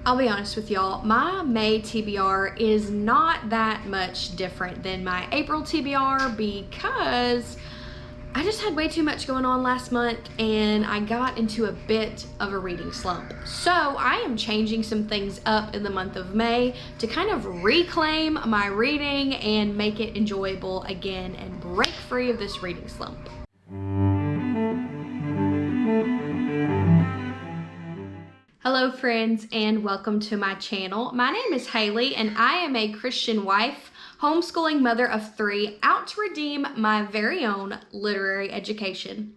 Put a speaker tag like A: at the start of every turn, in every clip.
A: I'll be honest with y'all, my May TBR is not that much different than my April TBR because I just had way too much going on last month and I got into a bit of a reading slump. So I am changing some things up in the month of May to kind of reclaim my reading and make it enjoyable again and break free of this reading slump. Hello friends and welcome to my channel. My name is Haley and I am a Christian wife, homeschooling mother of 3, out to redeem my very own literary education.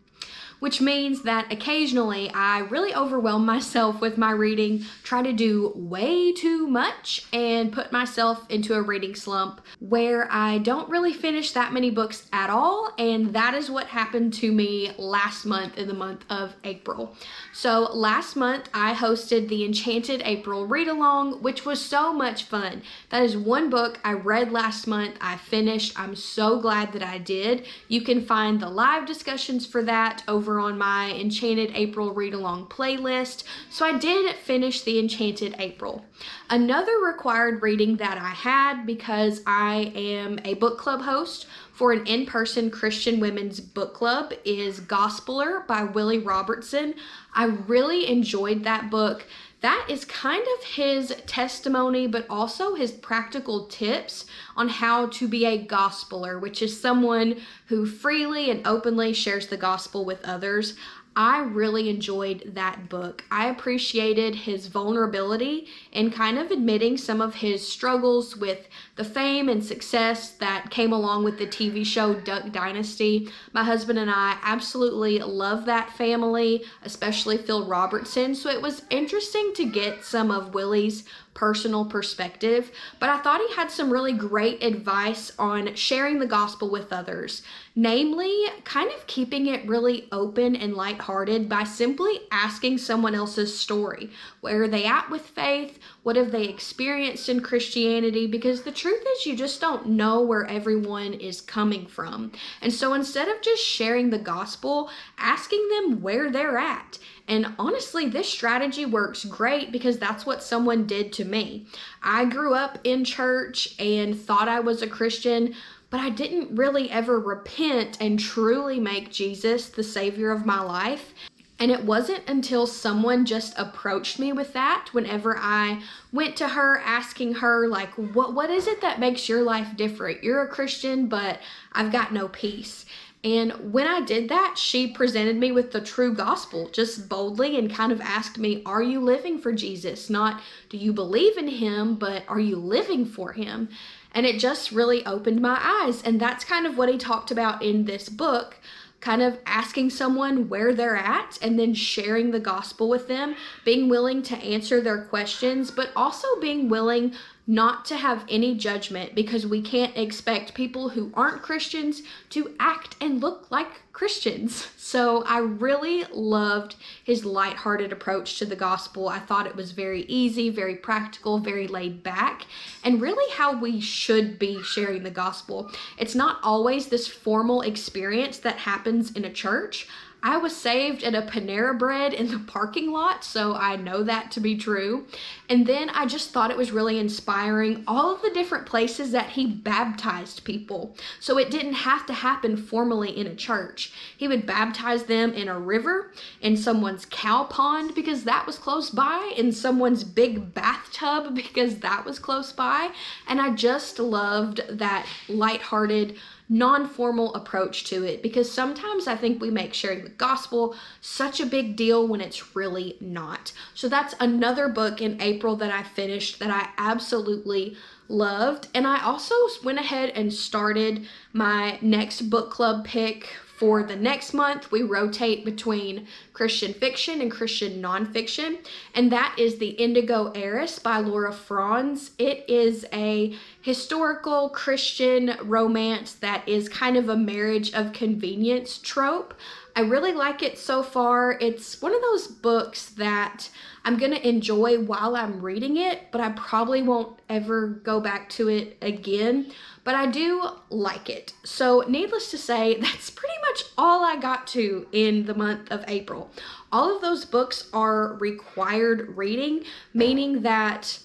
A: Which means that occasionally I really overwhelm myself with my reading, try to do way too much, and put myself into a reading slump where I don't really finish that many books at all, and that is what happened to me last month in the month of April. So last month I hosted the Enchanted April read-along, which was so much fun. That is one book I read last month, I finished. I'm so glad that I did. You can find the live discussions for that over on my Enchanted April read-along playlist. So I did finish the Enchanted April. Another required reading that I had, because I am a book club host for an in-person Christian women's book club, is Gospeler by Willie Robertson. I really enjoyed that book. That is kind of his testimony, but also his practical tips on how to be a gospeler, which is someone who freely and openly shares the gospel with others. I really enjoyed that book. I appreciated his vulnerability in kind of admitting some of his struggles with the fame and success that came along with the TV show Duck Dynasty. My husband and I absolutely love that family, especially Phil Robertson, so it was interesting to get some of Willie's personal perspective, but I thought he had some really great advice on sharing the gospel with others, namely kind of keeping it really open and lighthearted by simply asking someone else's story. Where are they at with faith? What have they experienced in Christianity? Because the truth is you just don't know where everyone is coming from. And so instead of just sharing the gospel, asking them where they're at. And honestly, this strategy works great because that's what someone did to me. I grew up in church and thought I was a Christian, but I didn't really ever repent and truly make Jesus the Savior of my life. And it wasn't until someone just approached me with that, whenever I went to her asking her, like, what is it that makes your life different? You're a Christian, but I've got no peace. And when I did that, she presented me with the true gospel, just boldly, and kind of asked me, are you living for Jesus? Not, do you believe in him, but are you living for him? And it just really opened my eyes. And that's kind of what he talked about in this book, kind of asking someone where they're at and then sharing the gospel with them, being willing to answer their questions, but also being willing not to have any judgment, because we can't expect people who aren't Christians to act and look like Christians. So I really loved his lighthearted approach to the gospel. I thought it was very easy, very practical, very laid back, and really how we should be sharing the gospel. It's not always this formal experience that happens in a church. I was saved at a Panera Bread in the parking lot, so I know that to be true. And then I just thought it was really inspiring, all of the different places that he baptized people. So it didn't have to happen formally in a church. He would baptize them in a river, in someone's cow pond because that was close by, in someone's big bathtub because that was close by. And I just loved that lighthearted, non-formal approach to it, because sometimes I think we make sharing the gospel such a big deal when it's really not. So that's another book in April that I finished that I absolutely loved. And I also went ahead and started my next book club pick for the next month. We rotate between Christian fiction and Christian nonfiction, and that is the Indigo Heiress by Laura Frantz. It is a historical Christian romance that is kind of a marriage of convenience trope. I really like it so far. It's one of those books that I'm going to enjoy while I'm reading it, but I probably won't ever go back to it again. But I do like it. So needless to say, that's pretty much all I got to in the month of April. All of those books are required reading, meaning that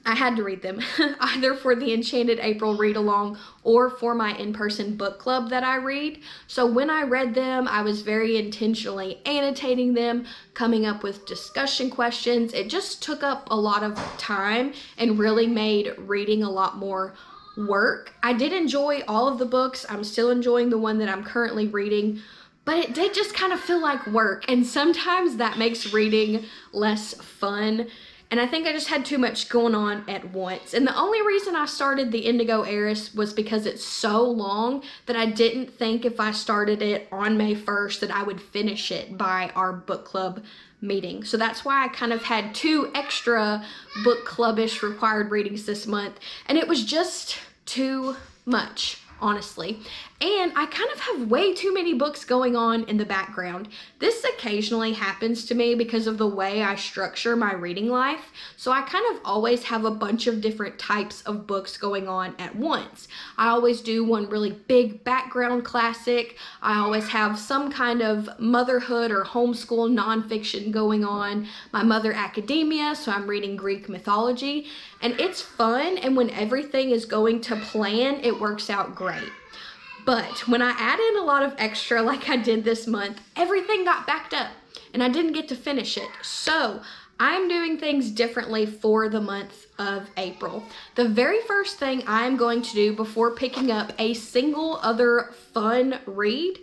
A: I had to read them either for the Enchanted April read along or for my in-person book club that I read. So when I read them, I was very intentionally annotating them, coming up with discussion questions. It just took up a lot of time and really made reading a lot more work. I did enjoy all of the books. I'm still enjoying the one that I'm currently reading, but it did just kind of feel like work, and sometimes that makes reading less fun. And I think I just had too much going on at once. And the only reason I started the Indigo Heiress was because it's so long that I didn't think if I started it on May 1st that I would finish it by our book club meeting. So that's why I kind of had 2 extra book clubbish required readings this month. And it was just too much, honestly. And I kind of have way too many books going on in the background. This occasionally happens to me because of the way I structure my reading life. So I kind of always have a bunch of different types of books going on at once. I always do one really big background classic. I always have some kind of motherhood or homeschool nonfiction going on. My mother academia, so I'm reading Greek mythology. And it's fun, and when everything is going to plan, it works out great. But when I add in a lot of extra like I did this month, everything got backed up and I didn't get to finish it. So I'm doing things differently for the month of April. The very first thing I'm going to do before picking up a single other fun read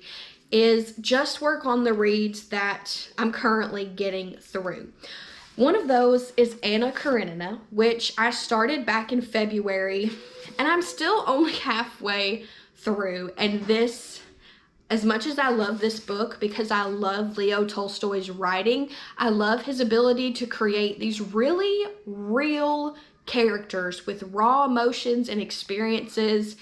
A: is just work on the reads that I'm currently getting through. One of those is Anna Karenina, which I started back in February, and I'm still only halfway through. And this, as much as I love this book because I love Leo Tolstoy's writing, I love his ability to create these really real characters with raw emotions and experiences.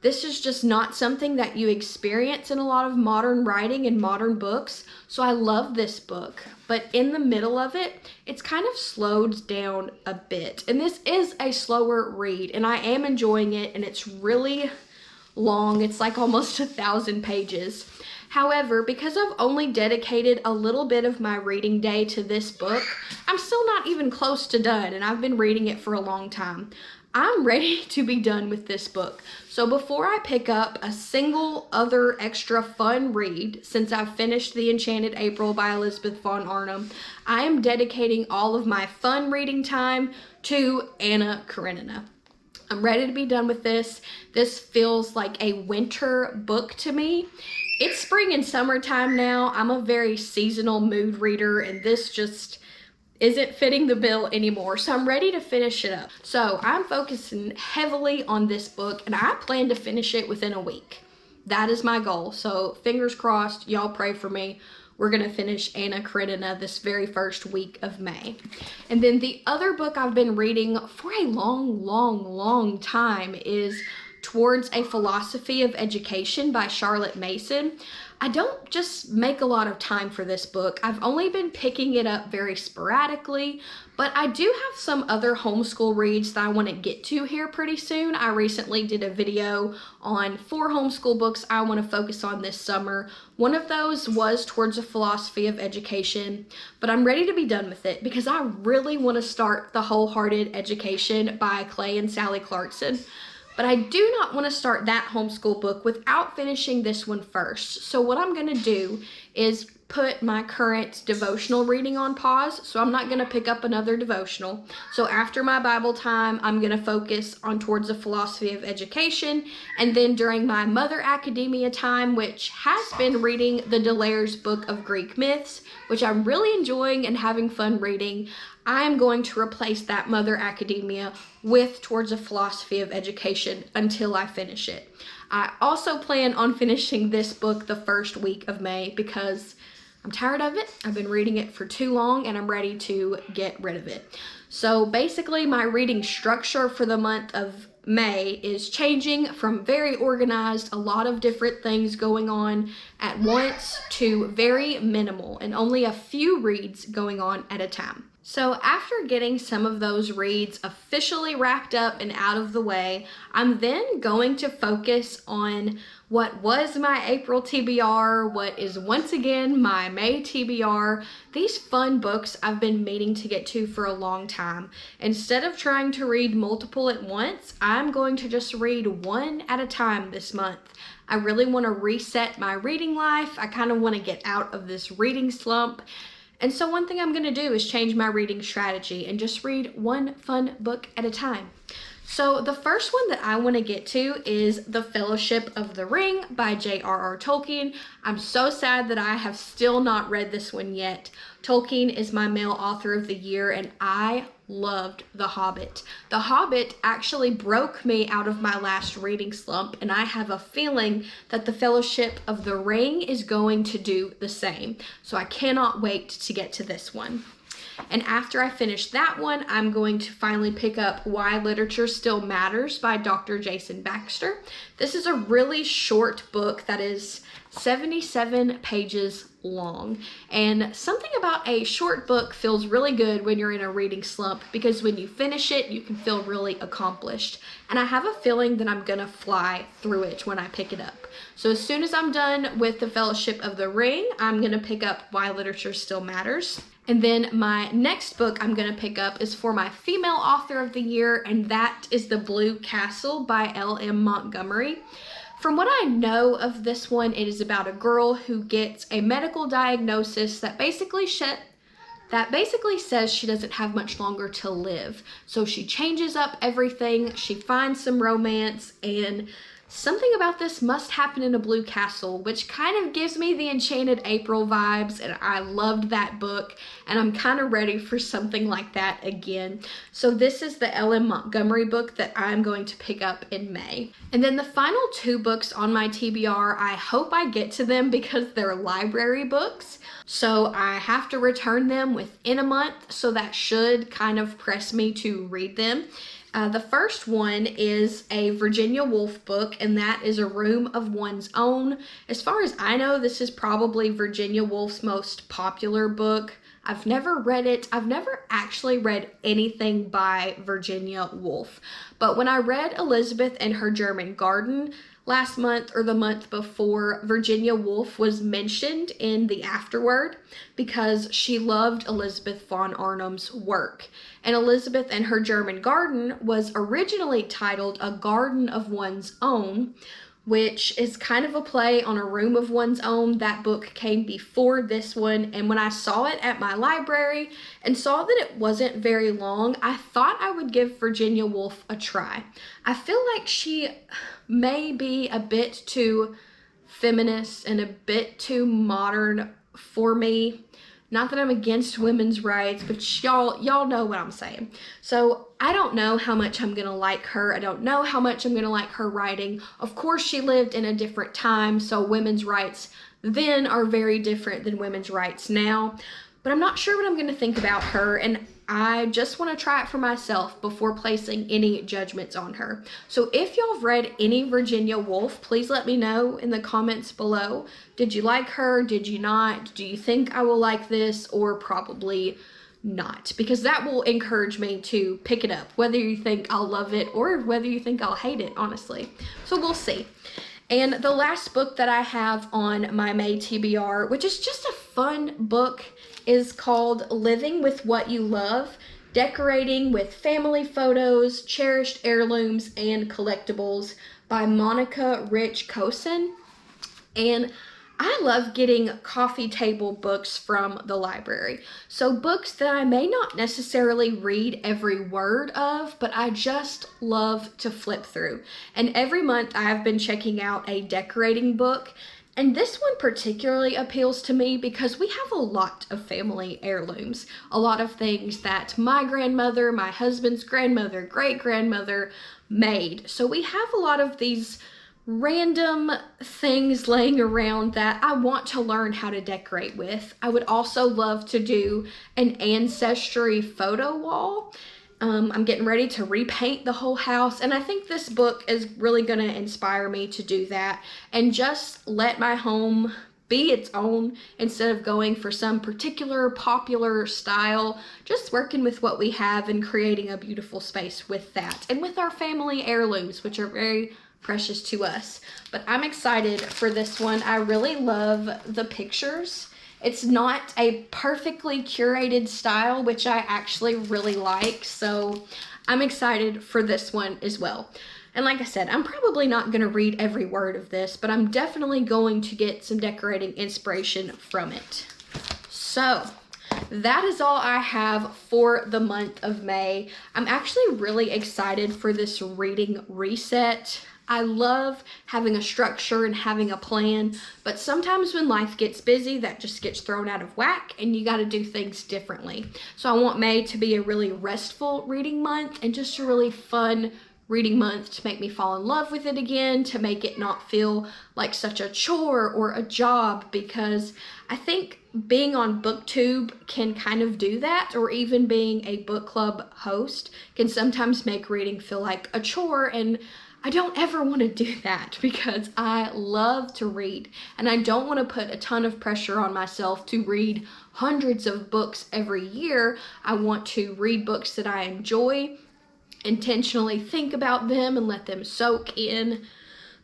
A: This is just not something that you experience in a lot of modern writing and modern books. So I love this book, but in the middle of it, it's kind of slowed down a bit. And this is a slower read, and I am enjoying it, and it's really long. It's like almost 1,000 pages. However, because I've only dedicated a little bit of my reading day to this book, I'm still not even close to done, and I've been reading it for a long time. I'm ready to be done with this book. So before I pick up a single other extra fun read, since I've finished The Enchanted April by Elizabeth von Arnim, I am dedicating all of my fun reading time to Anna Karenina. I'm ready to be done with this. This feels like a winter book to me. It's spring and summertime now. I'm a very seasonal mood reader, and this just isn't fitting the bill anymore. So I'm ready to finish it up. So I'm focusing heavily on this book, and I plan to finish it within a week. That is my goal. So fingers crossed, y'all pray for me. We're going to finish Anna Karenina this very first week of May. And then the other book I've been reading for a long time is Towards a Philosophy of Education by Charlotte Mason. I don't just make a lot of time for this book. I've only been picking it up very sporadically, but I do have some other homeschool reads that I want to get to here pretty soon. I recently did a video on 4 homeschool books I want to focus on this summer. One of those was Towards a Philosophy of Education, but I'm ready to be done with it because I really want to start The Wholehearted Education by Clay and Sally Clarkson. But I do not want to start that homeschool book without finishing this one first. So what I'm going to do is put my current devotional reading on pause. So I'm not going to pick up another devotional. So after my Bible time, I'm going to focus on Towards the Philosophy of Education. And then during my Mother Academia time, which has been reading the Delaire's Book of Greek Myths, which I'm really enjoying and having fun reading, I am going to replace that Mother Academia with Towards a Philosophy of Education until I finish it. I also plan on finishing this book the first week of May because I'm tired of it. I've been reading it for too long and I'm ready to get rid of it. So basically my reading structure for the month of May is changing from very organized, a lot of different things going on at once, to very minimal and only a few reads going on at a time. So after getting some of those reads officially wrapped up and out of the way, I'm then going to focus on what was my April TBR, what is once again my May TBR, these fun books I've been meaning to get to for a long time. Instead of trying to read multiple at once, I'm going to just read one at a time this month. I really want to reset my reading life. I kind of want to get out of this reading slump. And so one thing I'm going to do is change my reading strategy and just read one fun book at a time. So the first one that I want to get to is The Fellowship of the Ring by J.R.R. Tolkien. I'm so sad that I have still not read this one yet. Tolkien is my male author of the year, and I loved The Hobbit. The Hobbit actually broke me out of my last reading slump, and I have a feeling that The Fellowship of the Ring is going to do the same. So I cannot wait to get to this one. And after I finish that one, I'm going to finally pick up Why Literature Still Matters by Dr. Jason Baxter. This is a really short book that is 77 pages long. And something about a short book feels really good when you're in a reading slump, because when you finish it, you can feel really accomplished. And I have a feeling that I'm gonna fly through it when I pick it up. So as soon as I'm done with The Fellowship of the Ring, I'm gonna pick up Why Literature Still Matters. And then my next book I'm going to pick up is for my female author of the year, and that is The Blue Castle by L.M. Montgomery. From what I know of this one, it is about a girl who gets a medical diagnosis that basically says she doesn't have much longer to live. So she changes up everything, she finds some romance, and something about this must happen in a blue castle, which kind of gives me the Enchanted April vibes, and I loved that book, and I'm kind of ready for something like that again. So this is the L.M. Montgomery book that I'm going to pick up in May. And then the final two books on my TBR, I hope I get to them because they're library books. So I have to return them within a month, so that should kind of press me to read them. The first one is a Virginia Woolf book, and that is A Room of One's Own. As far as I know, this is probably Virginia Woolf's most popular book. I've never read it. I've never actually read anything by Virginia Woolf. But when I read Elizabeth and Her German Garden last month or the month before, Virginia Woolf was mentioned in the afterword because she loved Elizabeth von Arnim's work. And Elizabeth and Her German Garden was originally titled A Garden of One's Own, which is kind of a play on A Room of One's Own. That book came before this one, and when I saw it at my library and saw that it wasn't very long, I thought I would give Virginia Woolf a try. I feel like she may be a bit too feminist and a bit too modern for me. Not that I'm against women's rights, but y'all know what I'm saying. So I don't know how much I'm gonna like her. I don't know how much I'm gonna like her writing. Of course, she lived in a different time, so women's rights then are very different than women's rights now. But I'm not sure what I'm gonna think about her, and I just want to try it for myself before placing any judgments on her. So if y'all have read any Virginia Woolf, please let me know in the comments below. Did you like her? Did you not? Do you think I will like this? Or probably not, because that will encourage me to pick it up, whether you think I'll love it or whether you think I'll hate it, honestly. So we'll see. And the last book that I have on my May TBR, which is just a fun book, is called Living with What You Love, Decorating with Family Photos, Cherished Heirlooms, and Collectibles by Monica Rich Kosann. And I love getting coffee table books from the library. So books that I may not necessarily read every word of, but I just love to flip through. And every month I've been checking out a decorating book. And this one particularly appeals to me because we have a lot of family heirlooms, a lot of things that my grandmother, my husband's grandmother, great-grandmother made. So we have a lot of these random things laying around that I want to learn how to decorate with. I would also love to do an ancestry photo wall. I'm getting ready to repaint the whole house, and I think this book is really going to inspire me to do that and just let my home be its own instead of going for some particular popular style, just working with what we have and creating a beautiful space with that and with our family heirlooms, which are very precious to us. But I'm excited for this one. I really love the pictures. It's not a perfectly curated style, which I actually really like, so I'm excited for this one as well. And like I said, I'm probably not going to read every word of this, but I'm definitely going to get some decorating inspiration from it. So that is all I have for the month of May. I'm actually really excited for this reading reset. I love having a structure and having a plan, but sometimes when life gets busy, that just gets thrown out of whack and you got to do things differently. So I want May to be a really restful reading month and just a really fun reading month to make me fall in love with it again, to make it not feel like such a chore or a job, because I think being on BookTube can kind of do that, or even being a book club host can sometimes make reading feel like a chore, and I don't ever want to do that because I love to read and I don't want to put a ton of pressure on myself to read hundreds of books every year. I want to read books that I enjoy, intentionally think about them and let them soak in.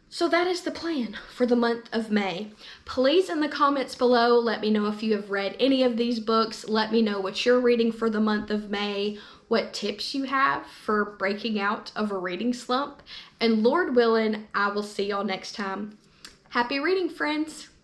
A: So that is the plan for the month of May. Please in the comments below, let me know if you have read any of these books. Let me know what you're reading for the month of May, what tips you have for breaking out of a reading slump. And Lord willing, I will see y'all next time. Happy reading, friends!